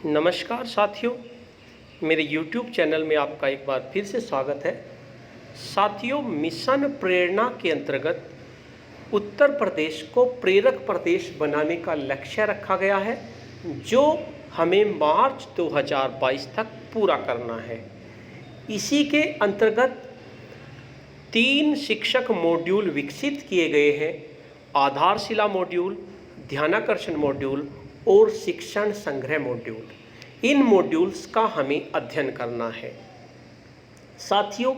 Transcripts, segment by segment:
नमस्कार साथियों, मेरे YouTube चैनल में आपका एक बार फिर से स्वागत है। साथियों, मिशन प्रेरणा के अंतर्गत उत्तर प्रदेश को प्रेरक प्रदेश बनाने का लक्ष्य रखा गया है, जो हमें मार्च 2022 तक पूरा करना है। इसी के अंतर्गत 3 शिक्षक मॉड्यूल विकसित किए गए हैं: आधारशिला मॉड्यूल, ध्यानाकर्षण मॉड्यूल और शिक्षण संग्रह मॉड्यूल। इन मॉड्यूल्स का हमें अध्ययन करना है। साथियों,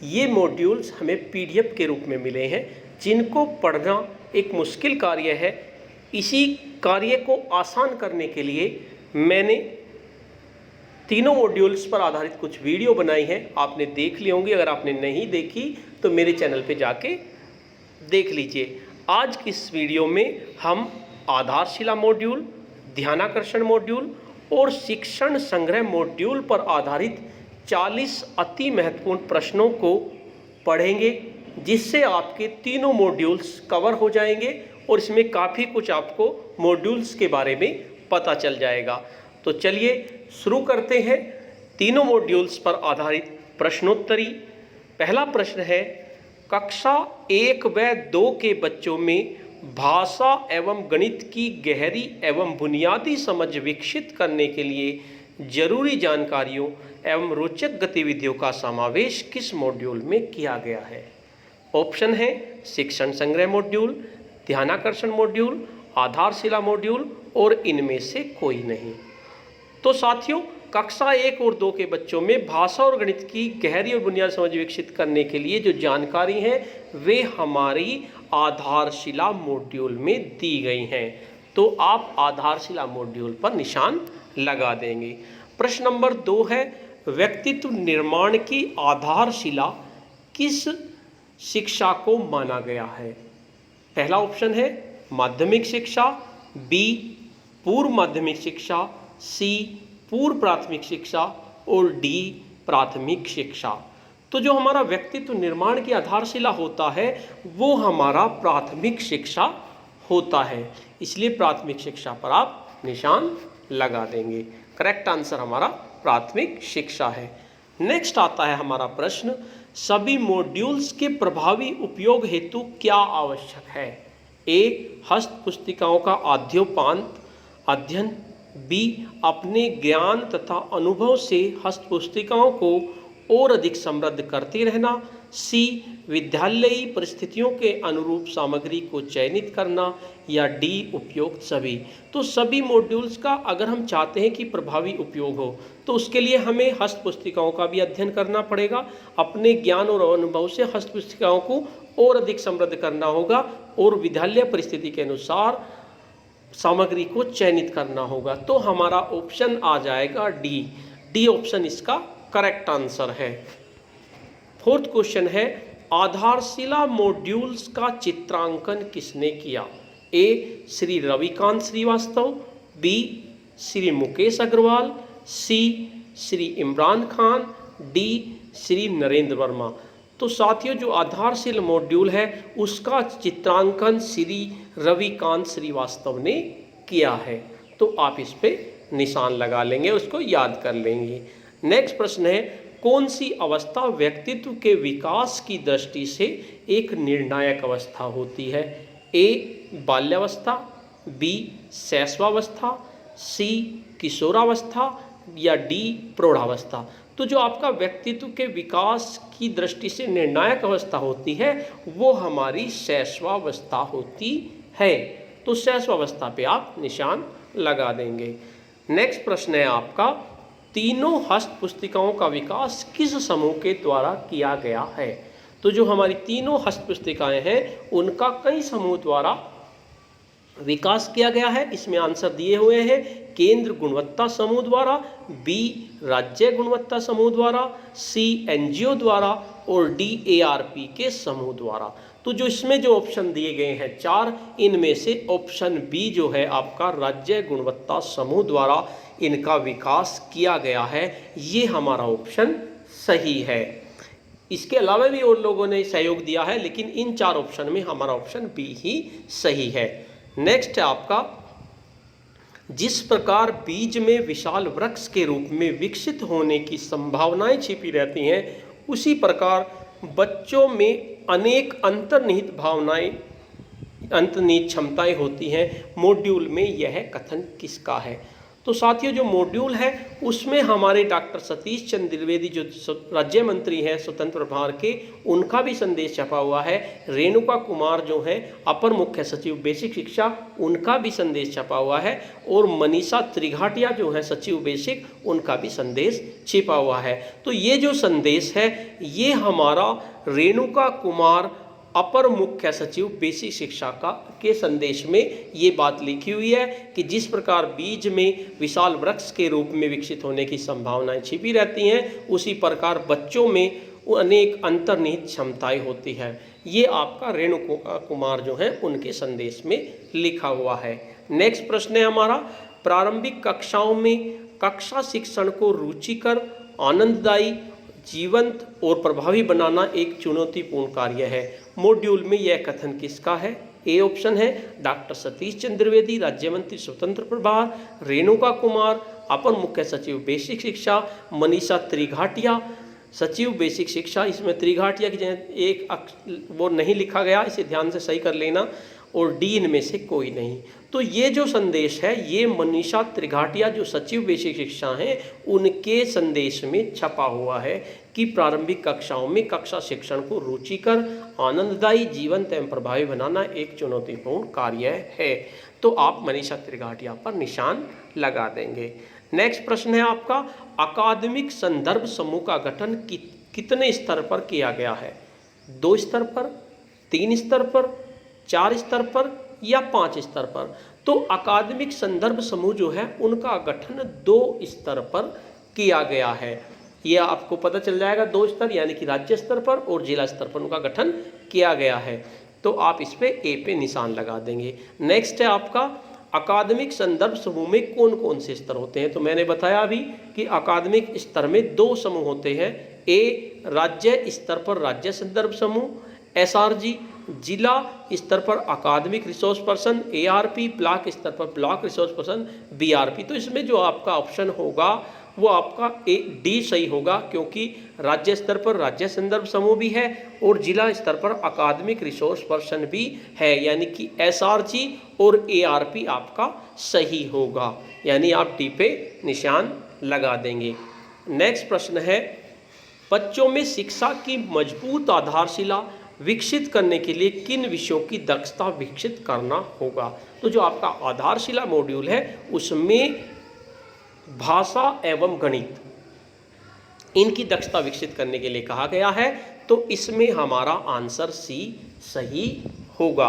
ये मॉड्यूल्स हमें PDF के रूप में मिले हैं, जिनको पढ़ना एक मुश्किल कार्य है। इसी कार्य को आसान करने के लिए मैंने तीनों मॉड्यूल्स पर आधारित कुछ वीडियो बनाई हैं। आपने देख ली होंगी। अगर आपने नहीं देखी तो मेरे चैनल पे जाके देख लीजिए। आज की इस वीडियो में हम आधारशिला मॉड्यूल, ध्यानाकर्षण मॉड्यूल और शिक्षण संग्रह मॉड्यूल पर आधारित 40 अति महत्वपूर्ण प्रश्नों को पढ़ेंगे, जिससे आपके तीनों मॉड्यूल्स कवर हो जाएंगे और इसमें काफ़ी कुछ आपको मॉड्यूल्स के बारे में पता चल जाएगा। तो चलिए शुरू करते हैं तीनों मॉड्यूल्स पर आधारित प्रश्नोत्तरी। पहला प्रश्न है, कक्षा 1 व 2 के बच्चों में भाषा एवं गणित की गहरी एवं बुनियादी समझ विकसित करने के लिए जरूरी जानकारियों एवं रोचक गतिविधियों का समावेश किस मॉड्यूल में किया गया है? ऑप्शन है शिक्षण संग्रह मॉड्यूल, ध्यानाकर्षण मॉड्यूल, आधारशिला मॉड्यूल और इनमें से कोई नहीं। तो साथियों, कक्षा 1 और 2 के बच्चों में भाषा और गणित की गहरी और बुनियादी समझ विकसित करने के लिए जो जानकारी है वे हमारी आधारशिला मॉड्यूल में दी गई हैं। तो आप आधारशिला मॉड्यूल पर निशान लगा देंगे। प्रश्न नंबर 2 है, व्यक्तित्व निर्माण की आधारशिला किस शिक्षा को माना गया है? पहला ऑप्शन है माध्यमिक शिक्षा, बी पूर्व माध्यमिक शिक्षा, सी पूर्व प्राथमिक शिक्षा और डी प्राथमिक शिक्षा। तो जो हमारा व्यक्तित्व निर्माण की आधारशिला होता है वो हमारा प्राथमिक शिक्षा होता है, इसलिए प्राथमिक शिक्षा पर आप निशान लगा देंगे। करेक्ट आंसर हमारा प्राथमिक शिक्षा है। नेक्स्ट आता है हमारा प्रश्न, सभी मॉड्यूल्स के प्रभावी उपयोग हेतु क्या आवश्यक है? ए हस्त पुस्तिकाओं का आद्योपांत अध्ययन, बी अपने ज्ञान तथा अनुभव से हस्त पुस्तिकाओं को और अधिक समृद्ध करते रहना, सी विद्यालयी परिस्थितियों के अनुरूप सामग्री को चयनित करना, या डी उपयुक्त सभी। तो सभी मॉड्यूल्स का अगर हम चाहते हैं कि प्रभावी उपयोग हो तो उसके लिए हमें हस्त पुस्तिकाओं का भी अध्ययन करना पड़ेगा, अपने ज्ञान और अनुभव से हस्त पुस्तिकाओं को और अधिक समृद्ध करना होगा और विद्यालय परिस्थिति के अनुसार सामग्री को चयनित करना होगा। तो हमारा ऑप्शन आ जाएगा डी ऑप्शन इसका करेक्ट आंसर है। फोर्थ क्वेश्चन है, आधारशिला मॉड्यूल्स का चित्रांकन किसने किया? ए श्री रविकांत श्रीवास्तव, बी श्री मुकेश अग्रवाल, सी श्री इमरान खान, डी श्री नरेंद्र वर्मा। तो साथियों, जो आधारशिला मॉड्यूल है उसका चित्रांकन श्री रविकांत श्रीवास्तव ने किया है। तो आप इस पे निशान लगा लेंगे, उसको याद कर लेंगे। नेक्स्ट प्रश्न है, कौन सी अवस्था व्यक्तित्व के विकास की दृष्टि से एक निर्णायक अवस्था होती है? ए बाल्यावस्था, बी शैशवावस्था, सी किशोरावस्था, या डी प्रौढ़ावस्था। तो जो आपका व्यक्तित्व के विकास की दृष्टि से निर्णायक अवस्था होती है वो हमारी शैशवावस्था होती है। तो शैशवावस्था पे आप निशान लगा देंगे। नेक्स्ट प्रश्न है आपका, तीनों हस्त पुस्तिकाओं का विकास किस समूह के द्वारा किया गया है? तो जो हमारी तीनों हस्त पुस्तिकाएं हैं उनका कई समूह द्वारा विकास किया गया है। इसमें आंसर दिए हुए हैं, केंद्र गुणवत्ता समूह द्वारा, बी राज्य गुणवत्ता समूह द्वारा, सी NGO द्वारा और डी ARP के समूह द्वारा। तो जो इसमें जो ऑप्शन दिए गए हैं 4, इनमें से ऑप्शन बी जो है आपका राज्य गुणवत्ता समूह द्वारा इनका विकास किया गया है, ये हमारा ऑप्शन सही है। इसके अलावा भी और लोगों ने सहयोग दिया है, लेकिन इन 4 ऑप्शन में हमारा ऑप्शन बी ही सही है। नेक्स्ट है आपका जिस प्रकार बीज में विशाल वृक्ष के रूप में विकसित होने की संभावनाएं छिपी रहती हैं, उसी प्रकार बच्चों में अनेक अंतर्निहित भावनाएं, अंतर्निहित क्षमताएं होती हैं। मॉड्यूल में यह कथन किसका है? तो साथियों, जो मॉड्यूल है उसमें हमारे डॉक्टर सतीश चंद्र द्विवेदी जो राज्य मंत्री हैं स्वतंत्र प्रभार के, उनका भी संदेश छपा हुआ है। रेणुका कुमार जो हैं अपर मुख्य सचिव बेसिक शिक्षा, उनका भी संदेश छपा हुआ है। और मनीषा त्रिघाटिया जो हैं सचिव बेसिक, उनका भी संदेश छिपा हुआ है। तो ये जो संदेश है ये हमारा रेणुका कुमार अपर मुख्य सचिव बेसिक शिक्षा का के संदेश में ये बात लिखी हुई है कि जिस प्रकार बीज में विशाल वृक्ष के रूप में विकसित होने की संभावनाएं छिपी रहती हैं, उसी प्रकार बच्चों में अनेक अंतर्निहित क्षमताएं होती है। ये आपका रेणु कुमार जो है उनके संदेश में लिखा हुआ है। नेक्स्ट प्रश्न है हमारा, प्रारंभिक कक्षाओं में कक्षा शिक्षण को रुचिकर, आनंददायी, जीवंत और प्रभावी बनाना एक चुनौतीपूर्ण कार्य है। मॉड्यूल में यह कथन किसका है? ए ऑप्शन है डॉक्टर सतीश चंद्र द्विवेदी राज्य मंत्री स्वतंत्र प्रभार, रेणुका कुमार अपर मुख्य सचिव बेसिक शिक्षा, मनीषा त्रिघाटिया सचिव बेसिक शिक्षा। इसमें त्रिघाटिया की जगह एक वो नहीं लिखा गया, इसे ध्यान से सही कर लेना। और डी इनमें से कोई नहीं। तो ये जो संदेश है ये मनीषा त्रिघाटिया जो सचिव बेसिक शिक्षा हैं उनके संदेश में छपा हुआ है कि प्रारंभिक कक्षाओं में कक्षा शिक्षण को रुचिकर, आनंददायी, जीवंत एवं प्रभावी बनाना एक चुनौतीपूर्ण कार्य है। तो आप मनीषा त्रिघाटिया पर निशान लगा देंगे। नेक्स्ट प्रश्न है आपका, अकादमिक संदर्भ समूह का गठन कितने स्तर पर किया गया है? 2 स्तर पर, 3 स्तर पर, 4 स्तर पर या 5 स्तर पर? तो अकादमिक संदर्भ समूह जो है उनका गठन 2 स्तर पर किया गया है। ये आपको पता चल जाएगा, 2 स्तर यानी कि राज्य स्तर पर और जिला स्तर पर उनका गठन किया गया है। तो आप इस पे ए पे निशान लगा देंगे। नेक्स्ट है आपका, अकादमिक संदर्भ समूह में कौन कौन से स्तर होते हैं? तो मैंने बताया अभी कि अकादमिक स्तर में 2 समूह होते हैं। ए राज्य स्तर पर राज्य संदर्भ समूह, SRG जिला स्तर पर अकादमिक रिसोर्स पर्सन, ARP ब्लॉक स्तर पर ब्लॉक रिसोर्स पर्सन, BRP। तो इसमें जो आपका ऑप्शन होगा वो आपका डी सही होगा, क्योंकि राज्य स्तर पर राज्य संदर्भ समूह भी है और जिला स्तर पर अकादमिक रिसोर्स पर्सन भी है, यानी कि SRG और ARP आपका सही होगा, यानी आप डी पे निशान लगा देंगे। नेक्स्ट प्रश्न है, बच्चों में शिक्षा की मजबूत आधारशिला विकसित करने के लिए किन विषयों की दक्षता विकसित करना होगा? तो जो आपका आधारशिला मॉड्यूल है उसमें भाषा एवं गणित इनकी दक्षता विकसित करने के लिए कहा गया है। तो इसमें हमारा आंसर सी सही होगा।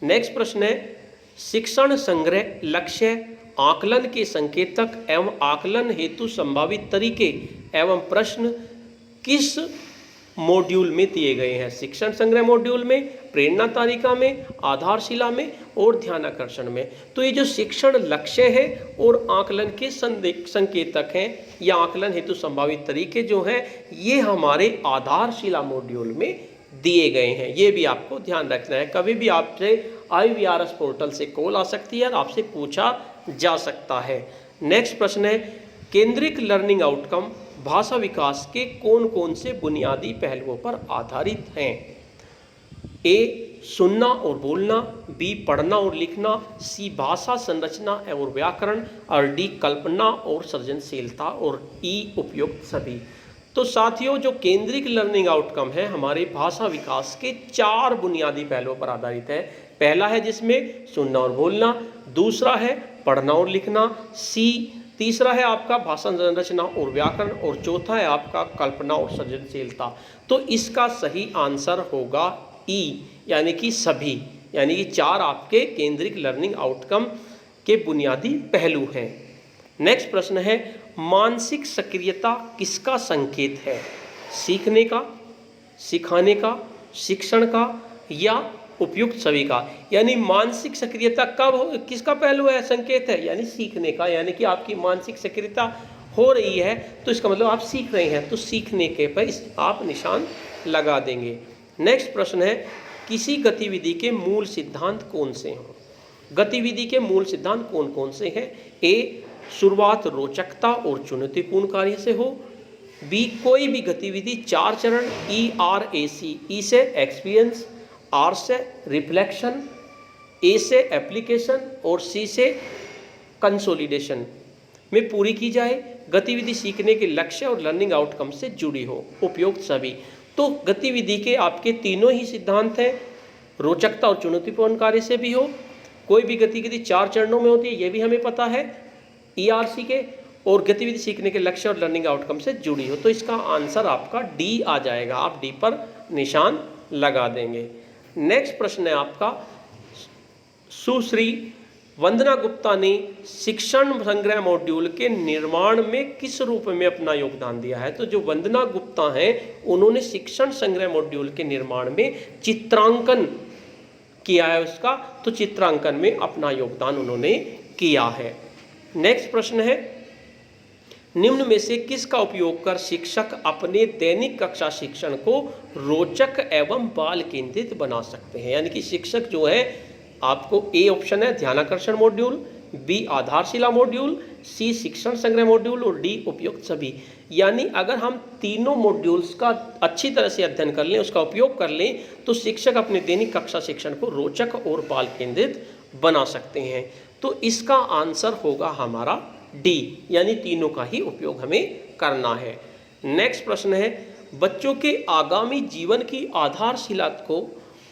नेक्स्ट प्रश्न है, शिक्षण संग्रह लक्ष्य, आकलन के संकेतक एवं आकलन हेतु संभावित तरीके एवं प्रश्न किस मॉड्यूल में दिए गए हैं? शिक्षण संग्रह मॉड्यूल में, प्रेरणा तालिका में, आधारशिला में और ध्यानाकर्षण में। तो ये जो शिक्षण लक्ष्य है और आकलन के संकेतक हैं या आकलन हेतु संभावित तरीके जो हैं ये हमारे आधारशिला मॉड्यूल में दिए गए हैं। ये भी आपको ध्यान रखना है। कभी भी आपसे IVRS पोर्टल से कॉल आ सकती है और आपसे पूछा जा सकता है। नेक्स्ट प्रश्न है, केंद्रित लर्निंग आउटकम भाषा विकास के कौन कौन से बुनियादी पहलुओं पर आधारित हैं? ए सुनना और बोलना, बी पढ़ना और लिखना, सी भाषा संरचना और व्याकरण और डी कल्पना और सृजनशीलता और ई उपयुक्त सभी। तो साथियों, जो केंद्रित लर्निंग आउटकम है हमारे भाषा विकास के 4 बुनियादी पहलुओं पर आधारित है। पहला है जिसमें सुनना और बोलना, दूसरा है पढ़ना और लिखना, तीसरा है आपका भाषा संरचना और व्याकरण और चौथा है आपका कल्पना और सृजनशीलता। तो इसका सही आंसर होगा ई, यानी कि सभी, यानी कि 4 आपके केंद्रित लर्निंग आउटकम के बुनियादी पहलू हैं। नेक्स्ट प्रश्न है, मानसिक सक्रियता किसका संकेत है? सीखने का, सिखाने का, शिक्षण का या उपयुक्त सभी का? यानी मानसिक सक्रियता कब किसका पहलू है, संकेत है? यानी सीखने का, यानी कि आपकी मानसिक सक्रियता हो रही है तो इसका मतलब आप सीख रहे हैं, तो सीखने के पर आप निशान लगा देंगे। नेक्स्ट प्रश्न है, किसी गतिविधि के मूल सिद्धांत कौन से हों? गतिविधि के मूल सिद्धांत कौन कौन से हैं? ए, शुरुआत रोचकता और चुनौतीपूर्ण कार्य से हो। बी, कोई भी गतिविधि 4 चरण ERAC, ई से एक्सपीरियंस, आर से रिफ्लेक्शन, ए से एप्लीकेशन और सी से कंसोलिडेशन में पूरी की जाए। गतिविधि सीखने के लक्ष्य और लर्निंग आउटकम से जुड़ी हो। उपयुक्त सभी। तो गतिविधि के आपके तीनों ही सिद्धांत हैं, रोचकता और चुनौतीपूर्ण कार्य से भी हो, कोई भी गतिविधि 4 चरणों में होती है ये भी हमें पता है ERC के, और गतिविधि सीखने के लक्ष्य और लर्निंग आउटकम से जुड़ी हो। तो इसका आंसर आपका डी आ जाएगा, आप डी पर निशान लगा देंगे। नेक्स्ट प्रश्न है आपका, सुश्री वंदना गुप्ता ने शिक्षण संग्रह मॉड्यूल के निर्माण में किस रूप में अपना योगदान दिया है? तो जो वंदना गुप्ता हैं उन्होंने शिक्षण संग्रह मॉड्यूल के निर्माण में चित्रांकन किया है उसका, तो चित्रांकन में अपना योगदान उन्होंने किया है। नेक्स्ट प्रश्न है, निम्न में से किसका उपयोग कर शिक्षक अपने दैनिक कक्षा शिक्षण को रोचक एवं बाल केंद्रित बना सकते हैं? यानी कि शिक्षक जो है आपको ए ऑप्शन है ध्यानाकर्षण मॉड्यूल, बी आधारशिला मॉड्यूल, सी शिक्षण संग्रह मॉड्यूल और डी उपयुक्त सभी। यानी अगर हम तीनों मॉड्यूल्स का अच्छी तरह से अध्ययन कर लें, उसका उपयोग कर लें, तो शिक्षक अपने दैनिक कक्षा शिक्षण को रोचक और बाल केंद्रित बना सकते हैं। तो इसका आंसर होगा हमारा डी, यानी तीनों का ही उपयोग हमें करना है। नेक्स्ट प्रश्न है, बच्चों के आगामी जीवन की आधारशिला को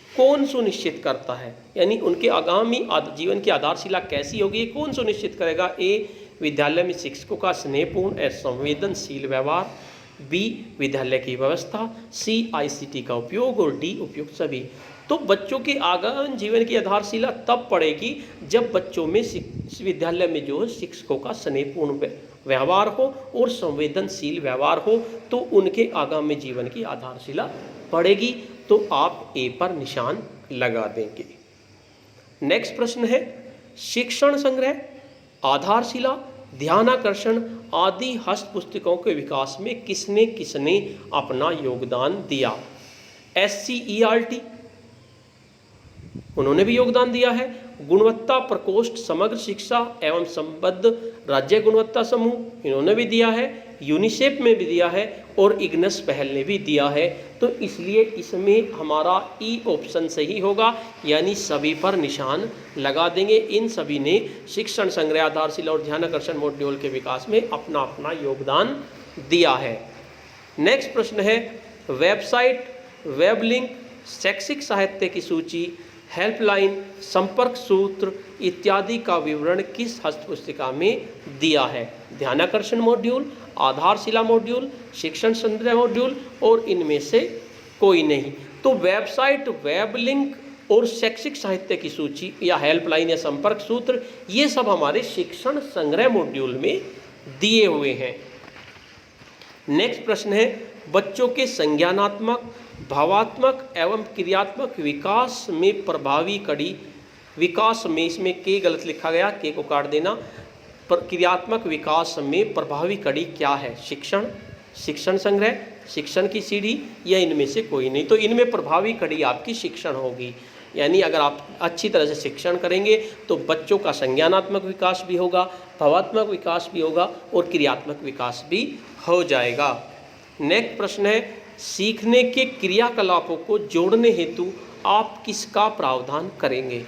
कौन सुनिश्चित करता है? यानी उनके आगामी जीवन की आधारशिला कैसी होगी, कौन सुनिश्चित करेगा? ए, विद्यालय में शिक्षकों का स्नेहपूर्ण एवं संवेदनशील व्यवहार, बी, विद्यालय की व्यवस्था, सी, ICT का उपयोग और डी उपयुक्त सभी। तो बच्चों के आगामी जीवन की आधारशिला तब पड़ेगी जब बच्चों में विद्यालय में जो शिक्षकों का स्नेहपूर्ण व्यवहार हो और संवेदनशील व्यवहार हो, तो उनके आगामी जीवन की आधारशिला पड़ेगी। तो आप ए पर निशान लगा देंगे। नेक्स्ट प्रश्न है, शिक्षण संग्रह, आधारशिला, ध्यानाकर्षण आदि हस्त पुस्तिकाओं के विकास में किसने किसने अपना योगदान दिया? SCERT उन्होंने भी योगदान दिया है, गुणवत्ता प्रकोष्ठ समग्र शिक्षा एवं संबद्ध राज्य गुणवत्ता समूह इन्होंने भी दिया है, यूनिसेफ में भी दिया है और इग्नस पहल ने भी दिया है। तो इसलिए इसमें हमारा ई ऑप्शन सही होगा, यानी सभी पर निशान लगा देंगे। इन सभी ने शिक्षण संग्रह, आधारशिला और ध्यानाकर्षण मॉड्यूल के विकास में अपना अपना योगदान दिया है। नेक्स्ट प्रश्न है, वेबसाइट, वेब लिंक, शैक्षिक साहित्य की सूची, हेल्पलाइन, संपर्क सूत्र इत्यादि का विवरण किस हस्त पुस्तिका में दिया है? ध्यानाकर्षण मॉड्यूल, आधारशिला मॉड्यूल, शिक्षण संग्रह मॉड्यूल और इनमें से कोई नहीं। तो वेबसाइट, वेब लिंक और शैक्षिक साहित्य की सूची या हेल्पलाइन या संपर्क सूत्र, ये सब हमारे शिक्षण संग्रह मॉड्यूल में दिए हुए हैं। नेक्स्ट प्रश्न है, बच्चों के संज्ञानात्मक, भावात्मक एवं क्रियात्मक विकास में प्रभावी कड़ी, विकास में इसमें के गलत लिखा गया, के को काट देना। क्रियात्मक विकास में प्रभावी कड़ी क्या है? शिक्षण, शिक्षण संग्रह, शिक्षण की सीढ़ी या इनमें से कोई नहीं। तो इनमें प्रभावी कड़ी आपकी शिक्षण होगी। यानी अगर आप अच्छी तरह से शिक्षण करेंगे तो बच्चों का संज्ञानात्मक विकास भी होगा, भावात्मक विकास भी होगा और क्रियात्मक विकास भी हो जाएगा। नेक्स्ट प्रश्न है, सीखने के क्रियाकलापों को जोड़ने हेतु आप किसका प्रावधान करेंगे?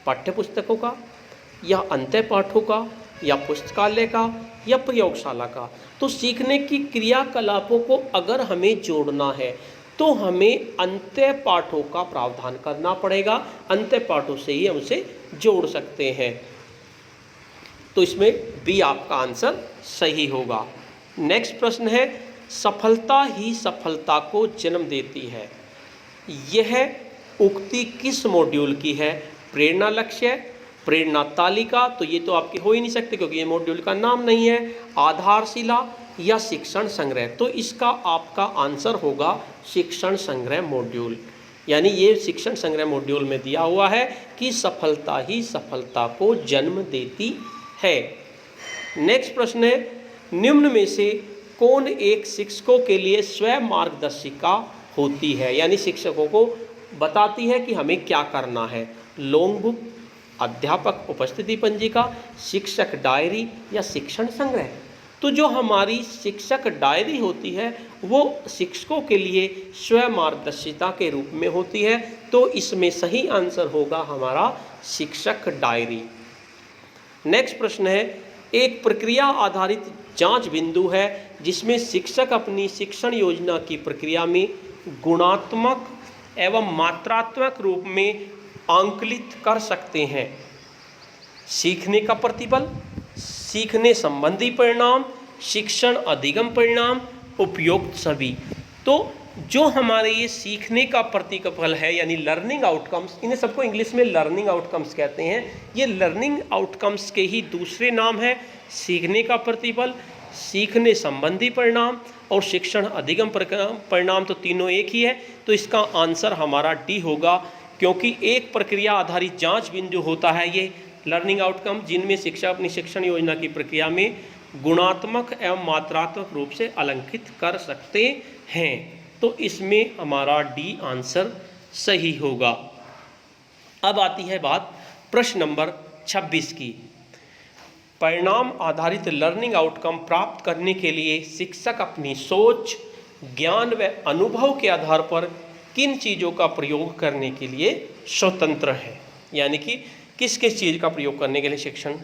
पाठ्यपुस्तकों का या अंतः पाठों का या पुस्तकालय का या प्रयोगशाला का? तो सीखने की क्रियाकलापों को अगर हमें जोड़ना है तो हमें अंतः पाठों का प्रावधान करना पड़ेगा, अंतः पाठों से ही हम उसे जोड़ सकते हैं। तो इसमें बी आपका आंसर सही होगा। नेक्स्ट प्रश्न है, सफलता ही सफलता को जन्म देती है, यह उक्ति किस मॉड्यूल की है? प्रेरणा लक्ष्य, प्रेरणा तालिका, तो ये तो आपके हो ही नहीं सकते क्योंकि ये मॉड्यूल का नाम नहीं है, आधारशिला या शिक्षण संग्रह। तो इसका आपका आंसर होगा शिक्षण संग्रह मॉड्यूल। यानी ये शिक्षण संग्रह मॉड्यूल में दिया हुआ है कि सफलता ही सफलता को जन्म देती है। नेक्स्ट प्रश्न है, निम्न में से कौन एक शिक्षकों के लिए स्वयं मार्गदर्शिका होती है? यानी शिक्षकों को बताती है कि हमें क्या करना है। लॉन्ग बुक, अध्यापक उपस्थिति पंजिका, शिक्षक डायरी या शिक्षण संग्रह। तो जो हमारी शिक्षक डायरी होती है वो शिक्षकों के लिए स्वयं मार्गदर्शिता के रूप में होती है, तो इसमें सही आंसर होगा हमारा शिक्षक डायरी। नेक्स्ट प्रश्न है, एक प्रक्रिया आधारित जांच बिंदु है जिसमें शिक्षक अपनी शिक्षण योजना की प्रक्रिया में गुणात्मक एवं मात्रात्मक रूप में आंकलित कर सकते हैं। सीखने का प्रतिफल, सीखने संबंधी परिणाम, शिक्षण अधिगम परिणाम, उपयुक्त सभी। तो जो हमारे ये सीखने का प्रतिफल है यानी लर्निंग आउटकम्स, इन्हें सबको इंग्लिश में लर्निंग आउटकम्स कहते हैं। ये लर्निंग आउटकम्स के ही दूसरे नाम है सीखने का प्रतिफल, सीखने संबंधी परिणाम और शिक्षण अधिगम परिणाम, तो तीनों एक ही है। तो इसका आंसर हमारा डी होगा, क्योंकि एक प्रक्रिया आधारित जांच बिंदु होता है ये लर्निंग आउटकम, जिनमें शिक्षक अपनी शिक्षण योजना की प्रक्रिया में गुणात्मक एवं मात्रात्मक रूप से अलंकित कर सकते हैं। तो इसमें हमारा डी आंसर सही होगा। अब आती है बात प्रश्न नंबर 26 की। परिणाम आधारित लर्निंग आउटकम प्राप्त करने के लिए शिक्षक अपनी सोच, ज्ञान व अनुभव के आधार पर किन चीज़ों का प्रयोग करने के लिए स्वतंत्र है। यानी कि किस किस चीज़ का प्रयोग करने के लिए शिक्षण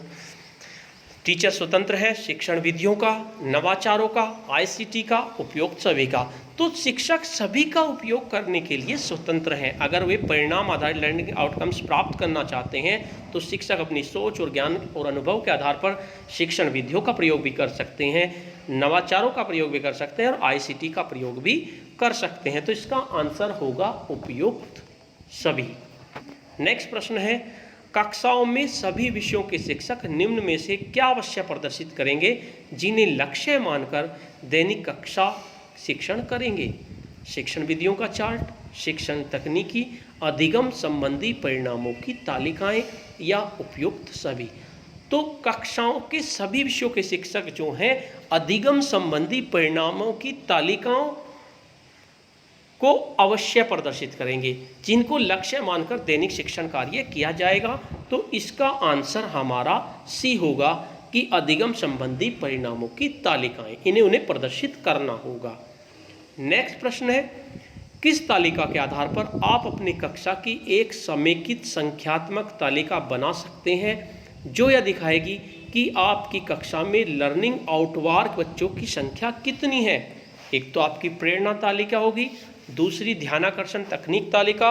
टीचर स्वतंत्र है, शिक्षण विधियों का, नवाचारों का, आईसीटी का, उपयुक्त सभी का। तो शिक्षक सभी का उपयोग करने के लिए स्वतंत्र हैं। अगर वे परिणाम आधारित लर्निंग आउटकम्स प्राप्त करना चाहते हैं तो शिक्षक अपनी सोच और ज्ञान और अनुभव के आधार पर शिक्षण विधियों का प्रयोग भी कर सकते हैं, नवाचारों का प्रयोग भी कर सकते हैं और आईसीटी का प्रयोग भी कर सकते हैं। तो इसका आंसर होगा उपयुक्त सभी। नेक्स्ट प्रश्न है, कक्षाओं में सभी विषयों के शिक्षक निम्न में से क्या अवश्य प्रदर्शित करेंगे जिन्हें लक्ष्य मानकर दैनिक कक्षा शिक्षण करेंगे। शिक्षण विधियों का चार्ट, शिक्षण तकनीकी, अधिगम संबंधी परिणामों की तालिकाएं या उपयुक्त सभी। तो कक्षाओं के सभी विषयों के शिक्षक जो हैं अधिगम संबंधी परिणामों की तालिकाओं को अवश्य प्रदर्शित करेंगे जिनको लक्ष्य मानकर दैनिक शिक्षण कार्य किया जाएगा। तो इसका आंसर हमारा सी होगा कि अधिगम संबंधी परिणामों की तालिकाएं, इन्हें उन्हें प्रदर्शित करना होगा। नेक्स्ट प्रश्न है, किस तालिका के आधार पर आप अपनी कक्षा की एक समेकित संख्यात्मक तालिका बना सकते हैं जो यह दिखाएगी कि आपकी कक्षा में लर्निंग आउटवर्क बच्चों की संख्या कितनी है। एक तो आपकी प्रेरणा तालिका होगी, दूसरी ध्यानाकर्षण तकनीक तालिका,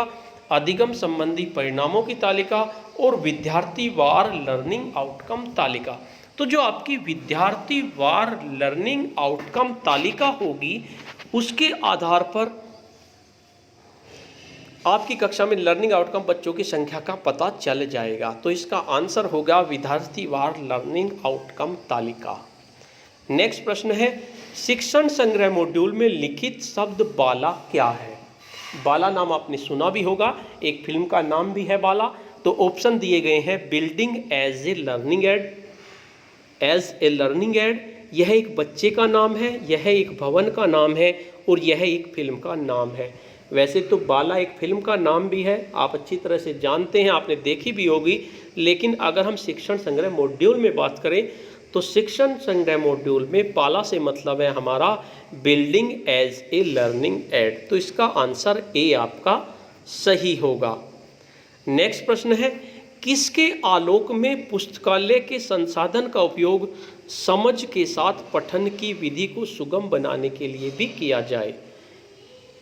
अधिगम संबंधी परिणामों की तालिका और विद्यार्थी वार लर्निंग आउटकम तालिका। तो जो आपकी विद्यार्थी वार लर्निंग आउटकम तालिका होगी उसके आधार पर आपकी कक्षा में लर्निंग आउटकम बच्चों की संख्या का पता चल जाएगा। तो इसका आंसर होगा विद्यार्थी वार लर्निंग आउटकम तालिका। नेक्स्ट प्रश्न है, शिक्षण संग्रह मॉड्यूल में लिखित शब्द बाला क्या है। बाला नाम आपने सुना भी होगा, एक फिल्म का नाम भी है बाला। तो ऑप्शन दिए गए हैं, building as a learning aid, as a learning aid, यह एक बच्चे का नाम है, यह एक भवन का नाम है और यह एक फिल्म का नाम है। वैसे तो बाला एक फिल्म का नाम भी है, आप अच्छी तरह से जानते हैं, आपने देखी भी होगी। लेकिन अगर हम शिक्षण संग्रह मॉड्यूल में बात करें तो शिक्षण संग्रह मॉड्यूल में बाला से मतलब है हमारा building as a learning aid. तो इसका आंसर ए आपका सही होगा। नेक्स्ट प्रश्न है, किसके आलोक में पुस्तकालय के संसाधन का उपयोग समझ के साथ पठन की विधि को सुगम बनाने के लिए भी किया जाए।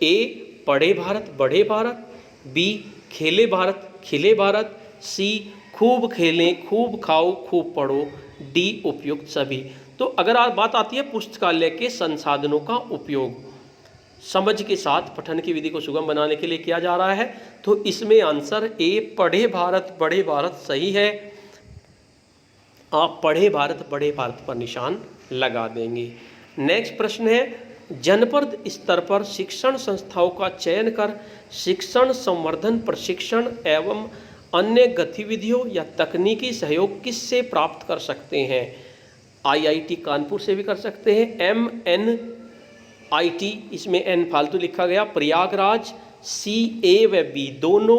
ए, पढ़े भारत बढ़े भारत, बी, खेले भारत खिले भारत, सी, खूब खेलें खूब खाओ खूब पढ़ो, डी, उपयुक्त सभी। तो अगर बात आती है पुस्तकालय के संसाधनों का उपयोग समझ के साथ पठन की विधि को सुगम बनाने के लिए किया जा रहा है, तो इसमें आंसर ए, पढ़े भारत बढ़े भारत सही है। आप पढ़े भारत बढ़े भारत पर निशान लगा देंगे। नेक्स्ट प्रश्न है, जनपद स्तर पर शिक्षण संस्थाओं का चयन कर शिक्षण संवर्धन प्रशिक्षण एवं अन्य गतिविधियों या तकनीकी सहयोग किससे प्राप्त कर सकते हैं। आईआईटी कानपुर से भी कर सकते हैं, MNIT, इसमें N फालतू लिखा गया, प्रयागराज, C, A व B दोनों,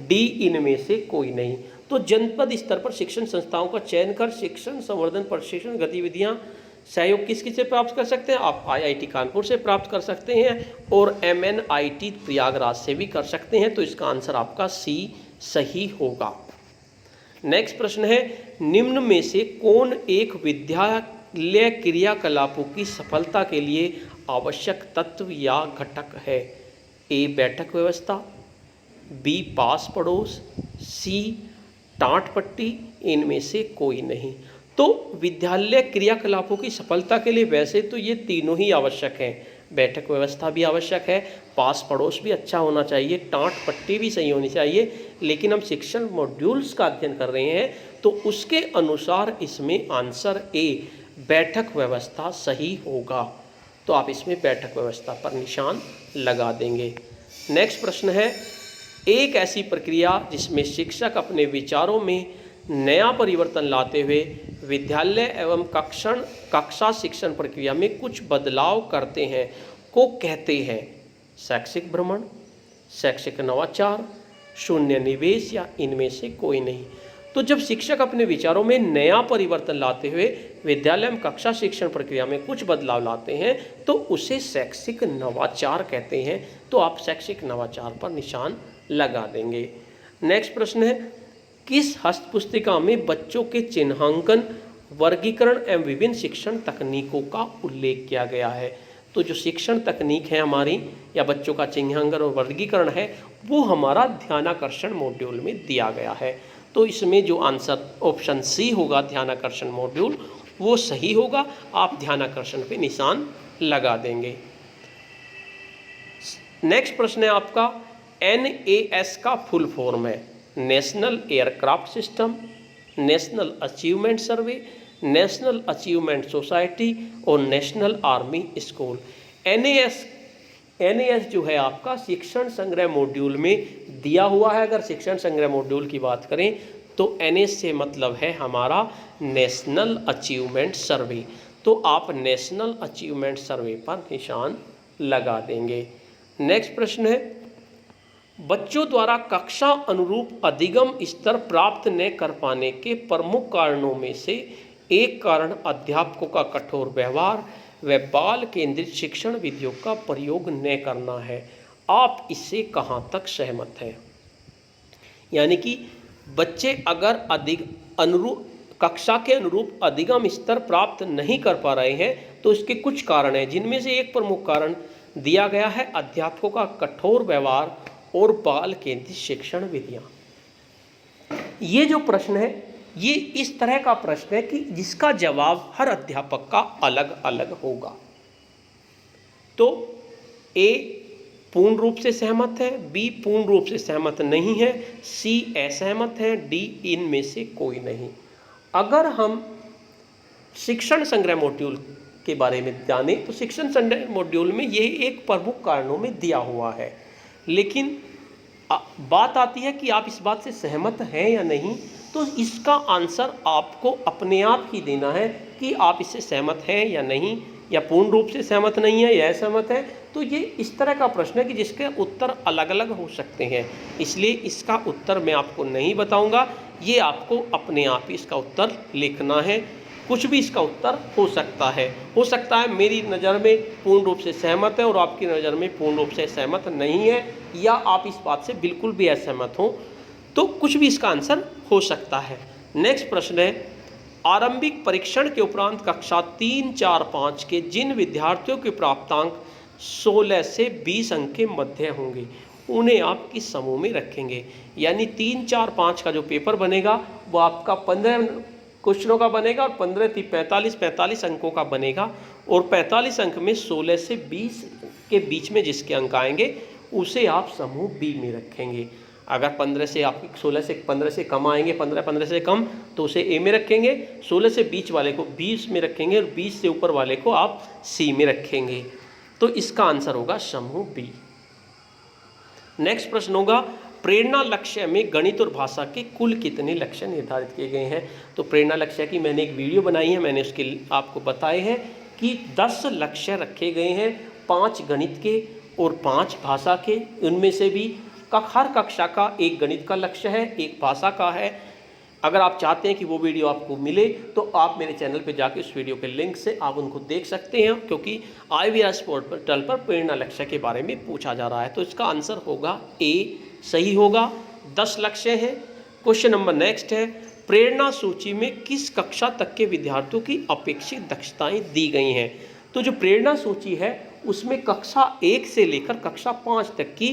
D इनमें से कोई नहीं। तो जनपद स्तर पर शिक्षण संस्थाओं का चयन कर शिक्षण संवर्धन प्रशिक्षण गतिविधियां सहयोग किस किस से प्राप्त कर सकते हैं? आप IIT कानपुर से प्राप्त कर सकते हैं और MNIT प्रयागराज से भी कर सकते हैं। तो इसका आंसर आपका C सही होगा। नेक्स्ट प्रश्न है, निम्न में से कौन एक विद्यालय क्रियाकलापों की सफलता के लिए आवश्यक तत्व या घटक है? A बैठक व्यवस्था, B पास पड़ोस, C टाट पट्टी, इनमें से कोई नहीं। तो विद्यालय क्रियाकलापों की सफलता के लिए वैसे तो ये तीनों ही आवश्यक हैं। बैठक व्यवस्था भी आवश्यक है, पास पड़ोस भी अच्छा होना चाहिए, टाट पट्टी भी सही होनी चाहिए। लेकिन हम शिक्षण मॉड्यूल्स का अध्ययन कर रहे हैं तो उसके अनुसार इसमें आंसर A बैठक व्यवस्था सही होगा। तो आप इसमें बैठक व्यवस्था पर निशान लगा देंगे। नेक्स्ट प्रश्न है, एक ऐसी प्रक्रिया जिसमें शिक्षक अपने विचारों में नया परिवर्तन लाते हुए विद्यालय एवं कक्षा शिक्षण प्रक्रिया में कुछ बदलाव करते हैं को कहते हैं? शैक्षिक भ्रमण, शैक्षिक नवाचार, शून्य निवेश या इनमें से कोई नहीं। तो जब शिक्षक अपने विचारों में नया परिवर्तन लाते हुए विद्यालय एवं कक्षा शिक्षण प्रक्रिया में कुछ बदलाव लाते हैं तो उसे शैक्षिक नवाचार कहते हैं। तो आप शैक्षिक नवाचार पर निशान लगा देंगे। नेक्स्ट प्रश्न है, किस हस्तपुस्तिका में बच्चों के चिन्हांकन, वर्गीकरण एवं विभिन्न शिक्षण तकनीकों का उल्लेख किया गया है? तो जो शिक्षण तकनीक है हमारी या बच्चों का चिन्हांकन और वर्गीकरण है वो हमारा ध्यानाकर्षण मॉड्यूल में दिया गया है। तो इसमें जो आंसर ऑप्शन C होगा ध्यानाकर्षण मॉड्यूल वो सही होगा। आप ध्यानाकर्षण पे निशान लगा देंगे। नेक्स्ट प्रश्न है आपका, NAS का फुल फॉर्म है national aircraft system, national achievement सर्वे, नेशनल अचीवमेंट सोसाइटी और नेशनल आर्मी स्कूल। NAS जो है आपका शिक्षण संग्रह मॉड्यूल में दिया हुआ है। अगर शिक्षण संग्रह मॉड्यूल की बात करें तो NAS से मतलब है हमारा नेशनल अचीवमेंट सर्वे। तो आप नेशनल अचीवमेंट सर्वे पर निशान लगा देंगे। नेक्स्ट प्रश्न है, बच्चों द्वारा कक्षा अनुरूप अधिगम स्तर प्राप्त न कर पाने के प्रमुख कारणों में से एक कारण अध्यापकों का कठोर व्यवहार व बाल केंद्रित शिक्षण विधियों का प्रयोग न करना है। आप इससे कहाँ तक सहमत हैं? यानी कि बच्चे अगर कक्षा के अनुरूप अधिगम स्तर प्राप्त नहीं कर पा रहे हैं तो इसके कुछ कारण हैं, जिनमें से एक प्रमुख कारण दिया गया है अध्यापकों का कठोर व्यवहार और बाल केंद्रित शिक्षण विधियाँ। ये जो प्रश्न है ये इस तरह का प्रश्न है कि जिसका जवाब हर अध्यापक का अलग अलग होगा। तो A पूर्ण रूप से सहमत है, B पूर्ण रूप से सहमत नहीं है, C असहमत है, D इनमें से कोई नहीं। अगर हम शिक्षण संग्रह मॉड्यूल के बारे में जाने तो शिक्षण संग्रह मॉड्यूल में ये एक प्रमुख कारणों में दिया हुआ है, लेकिन बात आती है कि आप इस बात से सहमत हैं या नहीं। तो इसका आंसर आपको अपने आप ही देना है कि आप इससे सहमत हैं या नहीं, या पूर्ण रूप से सहमत नहीं है या असहमत है। तो ये इस तरह का प्रश्न है कि जिसके उत्तर अलग अलग हो सकते हैं, इसलिए इसका उत्तर मैं आपको नहीं बताऊंगा। ये आपको अपने आप ही इसका उत्तर लिखना है। कुछ भी इसका उत्तर हो सकता है मेरी नज़र में पूर्ण रूप से सहमत है और आपकी नज़र में पूर्ण रूप से सहमत नहीं है, या आप इस बात से बिल्कुल भी असहमत हो। तो कुछ भी इसका आंसर हो सकता है। नेक्स्ट प्रश्न है, आरंभिक परीक्षण के उपरांत कक्षा 3, 4, 5 के जिन विद्यार्थियों के प्राप्तांक 16 से 20 अंक के मध्य होंगे उन्हें आप किस समूह में रखेंगे? यानी 3, 4, 5 का जो पेपर बनेगा वो आपका 15 क्वेश्चनों का बनेगा और 15 थी 45 अंकों का बनेगा, और 45 अंक में 16 से 20 के बीच में जिसके अंक आएंगे उसे आप समूह B में रखेंगे। अगर 15 से आपकी 16 से 15 से कम आएंगे, 15 से कम, तो उसे A में रखेंगे, 16 से 20 वाले को 20 में रखेंगे और 20 से ऊपर वाले को आप C में रखेंगे। तो इसका आंसर होगा समूह B। नेक्स्ट प्रश्न होगा, प्रेरणा लक्ष्य में गणित और भाषा के कुल कितने लक्ष्य निर्धारित किए गए हैं? तो प्रेरणा लक्ष्य की मैंने एक वीडियो बनाई है, मैंने उसके आपको बताए हैं कि 10 लक्ष्य रखे गए हैं, 5 गणित के और 5 भाषा के। उनमें से भी हर कक्षा का एक गणित का लक्ष्य है, एक भाषा का है, अगर आप चाहते हैं कि वो वीडियो आपको मिले तो आप मेरे चैनल पे जाके उस वीडियो के लिंक से आप उनको देख सकते हैं, क्योंकि IVR पोर्टल पर प्रेरणा लक्ष्य के बारे में पूछा जा रहा है। तो इसका आंसर होगा ए, सही होगा। 10 लक्ष्य हैं। क्वेश्चन नंबर नेक्स्ट है, प्रेरणा सूची में किस कक्षा तक के विद्यार्थियों की अपेक्षित दक्षताएं दी गई हैं? तो जो प्रेरणा सूची है उसमें कक्षा 1 से लेकर कक्षा 5 तक की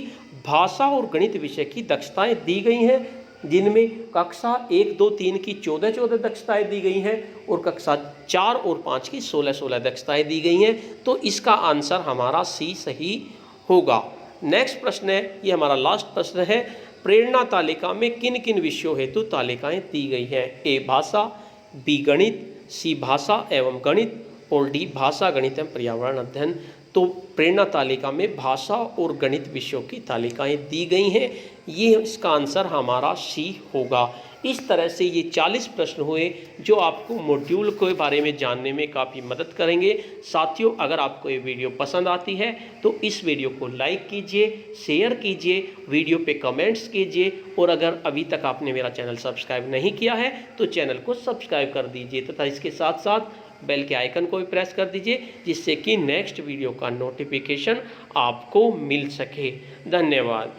भाषा और गणित विषय की दक्षताएं दी गई हैं, जिनमें कक्षा 1, 2, 3 की 14 दक्षताएं दी गई हैं और कक्षा 4 और 5 की 16 दक्षताएं दी गई हैं। तो इसका आंसर हमारा सी सही होगा। नेक्स्ट प्रश्न है, ये हमारा लास्ट प्रश्न है, प्रेरणा तालिका में किन किन विषयों हेतु तालिकाएं दी गई हैं? ए भाषा, बी गणित, सी भाषा एवं गणित और डी भाषा गणित एवं पर्यावरण अध्ययन। तो प्रेरणा तालिका में भाषा और गणित विषयों की तालिकाएं दी गई हैं, ये इसका आंसर हमारा सी होगा। इस तरह से ये 40 प्रश्न हुए जो आपको मॉड्यूल के बारे में जानने में काफ़ी मदद करेंगे। साथियों, अगर आपको ये वीडियो पसंद आती है तो इस वीडियो को लाइक कीजिए, शेयर कीजिए, वीडियो पे कमेंट्स कीजिए और अगर अभी तक आपने मेरा चैनल सब्सक्राइब नहीं किया है तो चैनल को सब्सक्राइब कर दीजिए तथा इसके साथ साथ बेल के आइकन को भी प्रेस कर दीजिए, जिससे कि नेक्स्ट वीडियो का नोटिफिकेशन आपको मिल सके। धन्यवाद।